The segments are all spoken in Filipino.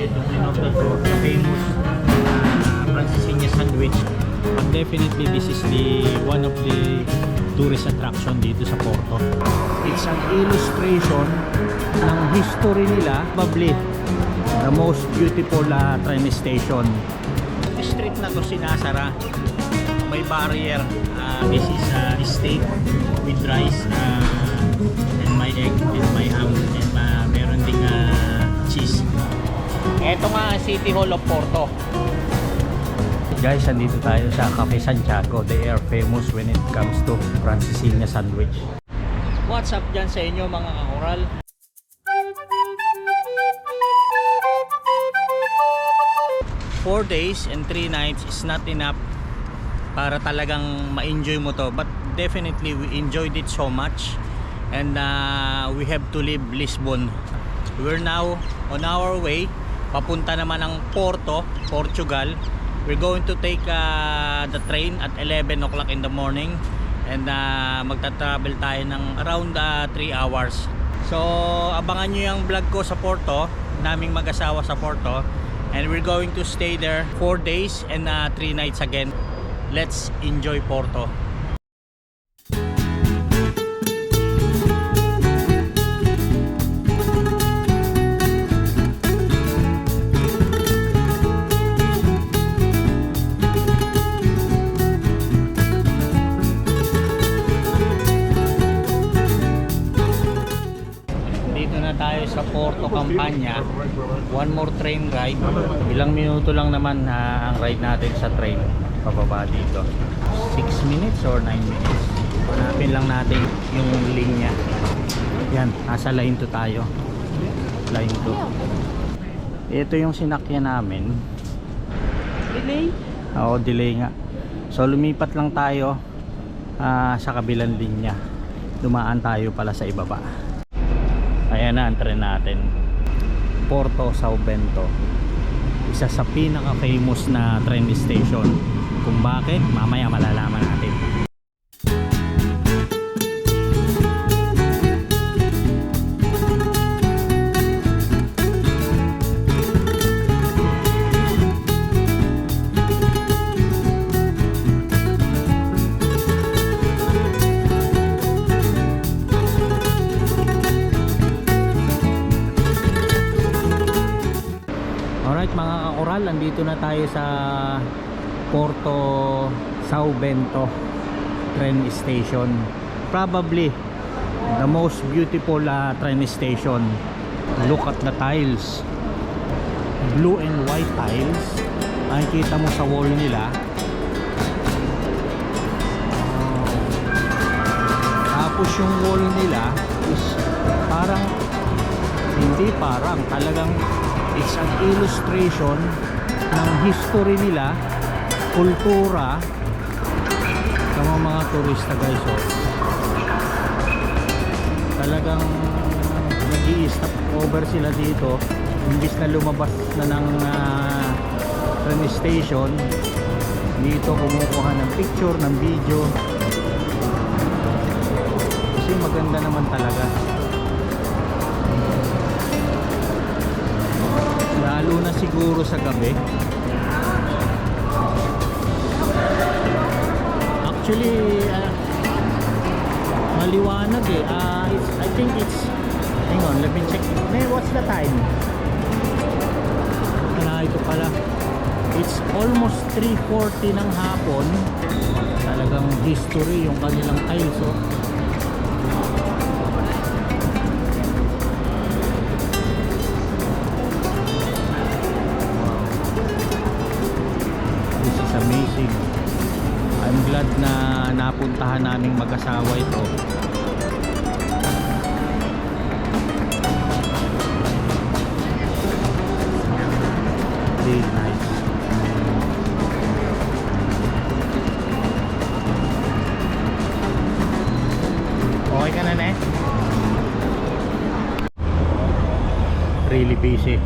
itong in-offer to the famous Francisina sandwich. But definitely this is the one of the tourist attraction dito sa Porto. It's an illustration ng history nila, probably the most beautiful train station. The street na to sinasara, may barrier. This is steak with rice and my egg and my ham and meron ding cheese. Ito nga ang City Hall of Porto. Guys, andito tayo sa Cafe Santiago. They are famous when it comes to Francisina sandwich. What's up dyan sa inyo mga kakoral? Four days and 3 nights is not enough para talagang ma-enjoy mo to, but definitely we enjoyed it so much, and we have to leave Lisbon. We're now on our way papunta naman ng Porto, Portugal. We're going to take the train at 11 o'clock in the morning, and magta-travel tayo ng around 3 hours. So abangan nyo yung vlog ko sa Porto, naming mag-asawa sa Porto, and we're going to stay there 4 days and 3 nights again. Let's enjoy Porto. Dito na tayo sa Porto Campania. One more train ride. Ilang minuto lang naman ang ride natin sa train pababa dito. 6 minutes or 9 minutes. Hanapin lang natin yung linya. Yan, nasa line 2 tayo. Line 2. Ito yung sinakyan namin. Delay? Oo, delay nga. So lumipat lang tayo sa kabilang linya. Dumaan tayo pala sa ibaba. Ayan na ang tren natin. Porto Sao Bento. Isa sa pinaka famous na train station. Kung bakit, mamaya malalaman natin. Alright mga kakoral, andito na tayo sa Porto Sao Bento train station. Probably the most beautiful train station. Look at the tiles, blue and white tiles. Nakikita mo sa wall nila. Tapos yung wall nila is parang, hindi parang, talagang it's an illustration ng history nila, kultura ng mga turista guys. So, talagang nag-i-stop over sila dito imbis na lumabas na ng train station. Dito kumukuha ng picture, ng video, kasi maganda naman talaga, lalo na siguro sa gabi. Actually maliwanag eh. I think it's, hang on, let me check. What's the time? Ito pala, it's almost 3:40 ng hapon. Talagang history yung kanilang tiles. Oh. This is amazing. I'm glad na napuntahan naming mag-asawa ito. Very nice. Okay ka na ne? Really busy.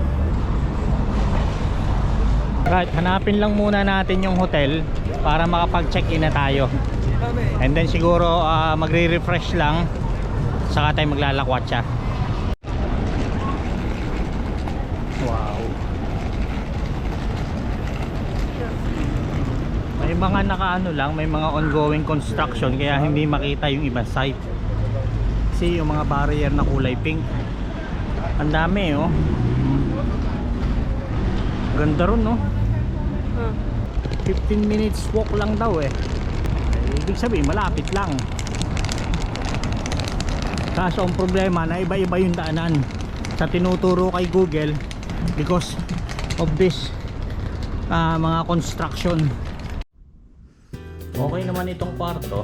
Right, hanapin lang muna natin yung hotel para makapag-check-in na tayo. And then siguro magre-refresh lang, saka tayo maglalakwat siya. Wow. may mga nakaano lang, may mga ongoing construction kaya hindi makita yung ibang site. Kasi yung mga barrier na kulay pink, ang dami oh. Ganda ron no. 15 minutes walk lang daw eh. Ibig sabihin malapit lang. Kaso ang problema na iba-iba yung daanan sa tinuturo kay Google because of this mga construction. Okay naman itong kwarto.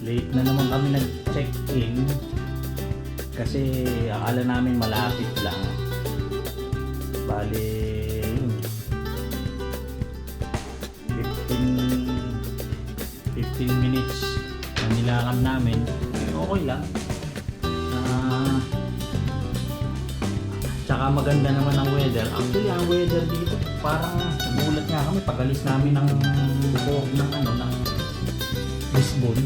Late na naman kami nag-check-in kasi akala namin malapit lang. Bali 15 minutes na nilakad namin. Okay lang. Tsaka maganda naman ang weather. Actually ang weather dito parang nagulat nga kami pag-alis namin ng loob ng ng Lisbon.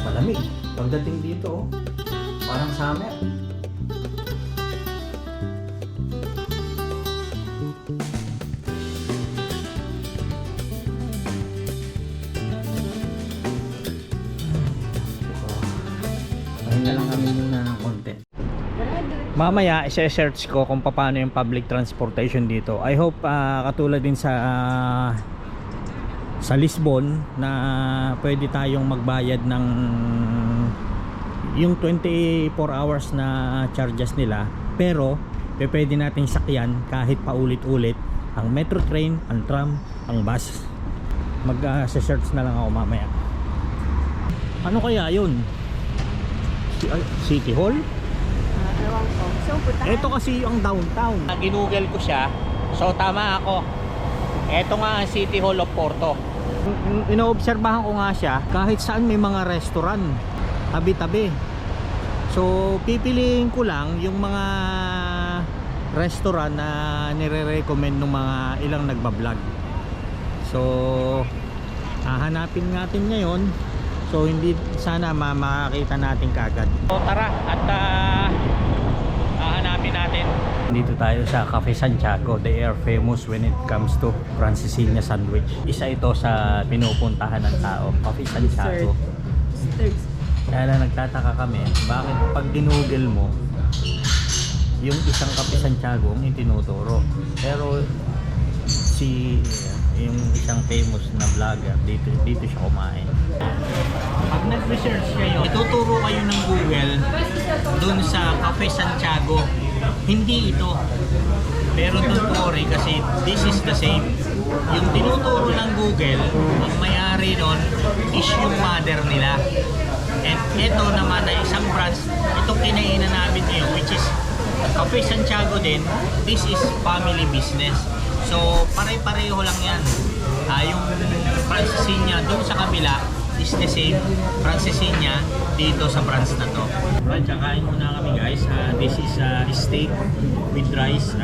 Malamig. Pagdating dito parang summer. Pahinga lang kami muna ng konti. Mamaya i-search ko kung paano yung public transportation dito. I hope katulad din sa Lisbon na pwede tayong magbayad ng yung 24 hours na charges nila, pero pwede nating sakyan kahit paulit-ulit ang metro train, ang tram, ang bus. Mag-search na lang ako mamaya. Ano kaya yun? City Hall? Ewan ko. So, puntahan. Ito kasi yung downtown. Ginugel ko siya. So tama ako. Ito nga ang City Hall of Porto. Inoobserbahan ko nga siya. Kahit saan may mga restaurant. Tabi-tabi. So pipiliin ko lang yung mga restaurant na nire-recommend ng mga ilang nagbablog. So hahanapin natin ngayon. So hindi sana makakita natin kagad. So tara at hahanapin natin. Dito tayo sa Cafe Santiago. They are famous when it comes to Francesinha sandwich. Isa ito sa pinupuntahan ng tao. Cafe Santiago. Kaya lang nagtataka kami, bakit pag ginugel mo yung isang Cafe Santiago ang itinuturo. Pero yung isang famous na vlogger dito siya kumain. Pag nag-research kayo, ituturo kayo ng Google dun sa Cafe Santiago. Hindi ito. Pero don't worry kasi this is the same. Yung tinuturo ng Google, ang may-ari nun is yung mother nila. And ito naman ay isang branch, itong kinainan namin ngayon, which is Cafe Santiago din. This is family business. So pare-pareho lang yan. Yung Francesinha doon sa kabila is the same Francesinha dito sa branch na to. Right, kain muna kami guys. This is steak with rice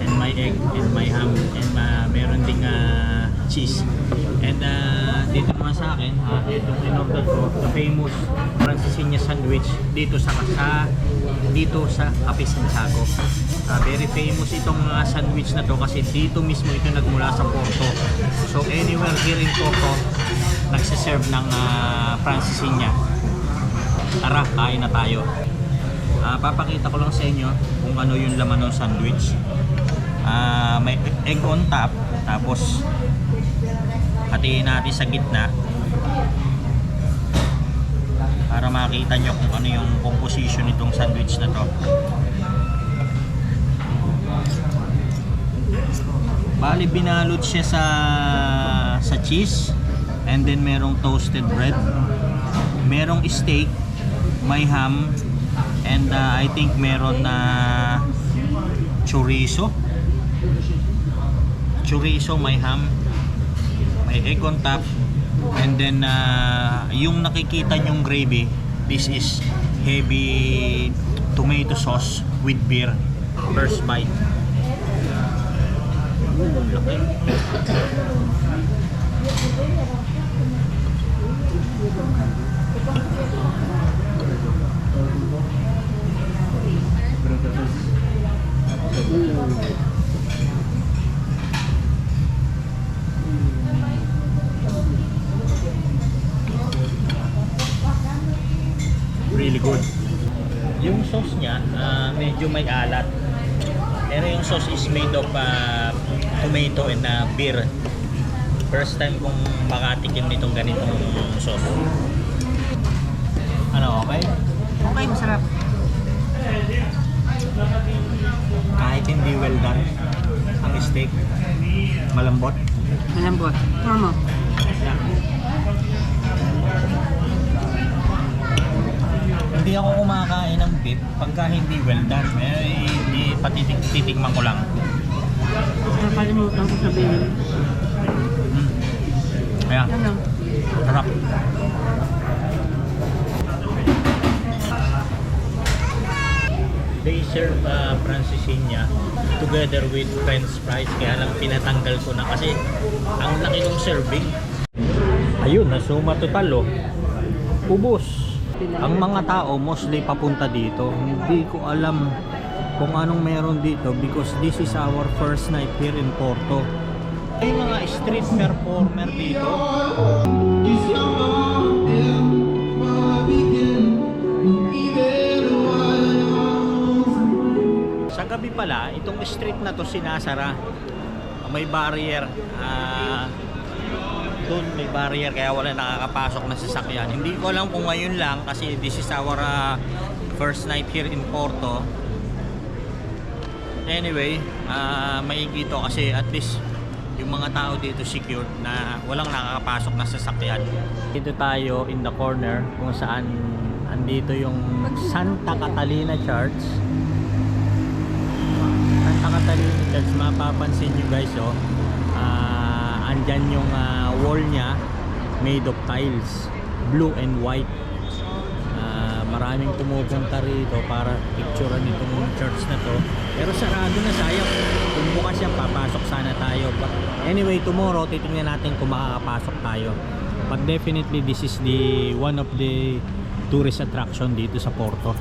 and my egg and my ham and meron ding cheese. And dito naman sa akin, itong in-order ko, the famous Francesinha sandwich dito sa Cafe Santiago. Very famous itong sandwich na to kasi dito mismo ito nagmula sa Porto. So anywhere here in Porto nagsiserve ng Francesinha. Tara, kain na tayo. Papakita ko lang sa inyo kung ano yung laman ng sandwich. May egg on top, tapos hatiin natin sa gitna para makita nyo kung ano yung composition nitong sandwich na to. Bali binalot siya sa cheese, and then merong toasted bread, merong steak, may ham, and I think meron na chorizo, may ham, may egg on top, and then yung nakikita nyong gravy, this is heavy tomato sauce with beer. First bite. Laki. medyo may alat. Pero yung sauce is made of tomato and beer. First time kong makatikim nitong ganitong sauce. Ano, okay? Okay, masarap. Kahit hindi well done ang steak, malambot. Malambot. Mama. Hindi ako kumakain ng beef pagka hindi well done. Hindi patitikman ko lang. Nakalimutan ko sabihin. Ayan, Ano? sarap. They serve Francesinha together with French fries, kaya lang pinatanggal ko na kasi ang laki ng serving. Ayun, nasuma total oh. Ubos. Ang mga tao mostly papunta dito. Hindi ko alam kung anong meron dito because this is our first night here in Porto. May mga street performer dito. Sa gabi pala, itong street na to sinasara. May barrier. Doon may barrier kaya wala nakakapasok na sasakyan. Hindi ko alam kung ngayon lang kasi this is our first night here in Porto. Anyway, maigi to kasi at least yung mga tao dito secured na walang nakakapasok na sasakyan. Dito tayo in the corner kung saan andito yung Santa Catalina Church. Santa Catalina Church, mapapansin nyo guys oh, andyan yung wall nya made of tiles, blue and white. Maraming pumupunta rito para picturean itong church na to, pero sarado na, sayang. Kung bukas yan, papasok sana tayo. But anyway, tomorrow titingnan natin kung makakapasok tayo. But definitely this is the one of the tourist attraction dito sa Porto.